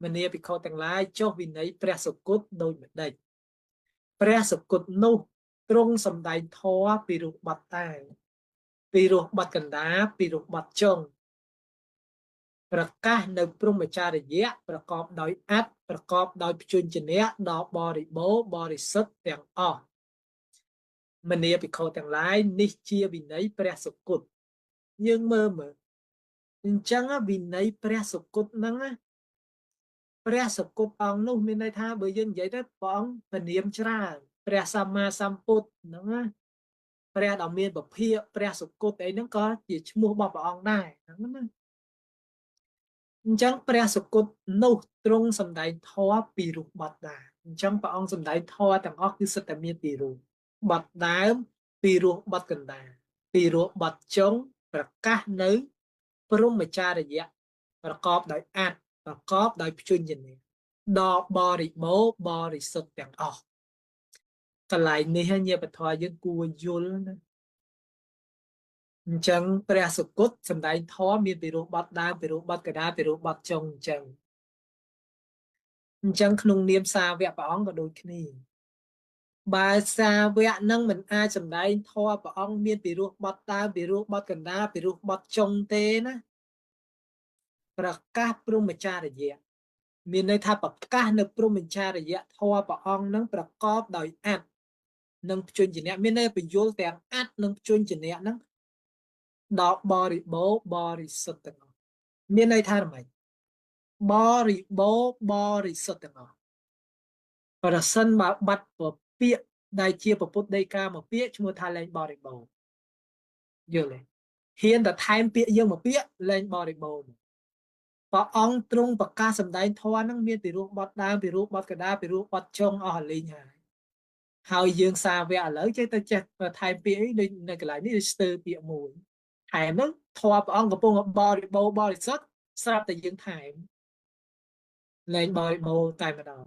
មនីភិក្ខុទាំងឡាយចុះវិន័យព្រះសុគតដោយម្ដេចព្រះសុគតនោះទ្រង់សម្ដែងធម៌ពីរូបបទតែពីរូបបទកណ្ដាពីរូបបទចុងប្រកាសនៅព្រហ្មចារ្យៈប្រកបដោយអត្តប្រកបដោយព្យញ្ជនៈដល់បរិបូរណ៍បរិសុទ្ធទាំងអស់មនីភិក្ខុទាំងឡាយនេះជាវិន័យព្រះសុគតយើងមើលអញ្ចឹងវិន័យព្រះសុគតហ្នឹងព្រះសុគតអង្គនោះមានន័យថាបើយើងនិយាយទៅព្រះអង្គព្រានាមច្រើនព្រះសម្មាសម្ពុទ្ធហ្នឹងណាព្រះដ៏មានពភាកព្រះសុគតអីហ្នឹងក៏ជាឈ្មោះរបស់ព្រះអង្គដែរហ្នឹងណាអញ្ចឹងព្រះសុគតនោះទ្រង់សម្ដែងធម៌ពីរូបបទដែរអញ្ចឹងព្រះអង្គសម្ដែងធម៌ទាំងអស់គឺសិតតែមានពីរូបបទដើមពីរោះបទកណ្ដាលពីរោះបទចុងប្រកាសនៅព្រហ្មចារ្យៈប្រកបដោយអត្តប្រកបដោយព្យញ្ជនៈដល់បរិបូរណ៍បរិសុទ្ធទាំងអស់កន្លែងនេះញាតិពធយើងគួរយល់ណាអញ្ចឹងព្រះសុគតសម្ដែងធម៌មានពីរោះបទដើមពីរោះបទកណ្ដាលពីរោះបទចុងអញ្ចឹងក្នុងនាមសាវកព្រះអង្គក៏ដូចគ្នាបើសាវកនឹងមិនអាចសម្ដែងធម៌ព្រះអង្គមានពីរោះបទដើមពីរោះបទកណ្ដាលពីរោះបទចុងទេណាប្រកាសព្រហ្មចារ្យៈមានន័យថាប្រកាសនៅព្រហ្មចារ្យៈធម៌ព្រះអង្គនឹងប្រកបដោយអត្តនិងព្យញ្ជនៈមានន័យបញ្យលទាំងអត្តនិងព្យញ្ជនៈហ្នឹងដល់បរិបូរណ៍បរិសុទ្ធទាំងអស់មានន័យថាម៉េចបរិបូរណ៍បរិសុទ្ធទាំងអស់ប្រសិនបើបាត់ពាក្យដែលជាពុទ្ធដីកាមួយពាក្យឈ្មោះថាលែងបរិបូរណ៍យល់ទេហ៊ានតែថែមពាក្យយើងមួយពាក្យលែងបរិបូរណ៍ព្រះអង្គទ្រង់ប្រកាសសម្ដែងធម៌ហ្នឹងមានពីរោះបទដើមពីរោះបទកណ្ដាលពីរោះបទចុងអស់លេងហើយយើងសាវកឥឡូវចេះតែចេះថែមពាក្យអីដូចនៅកន្លែងនេះស្ទើរពាក្យមួយថែមហ្នឹងធម៌ព្រះអង្គកំពុងបរិបូរណ៍បរិសុទ្ធស្រាប់តែយើងថែមលែងបរិបូរណ៍តែម្ដង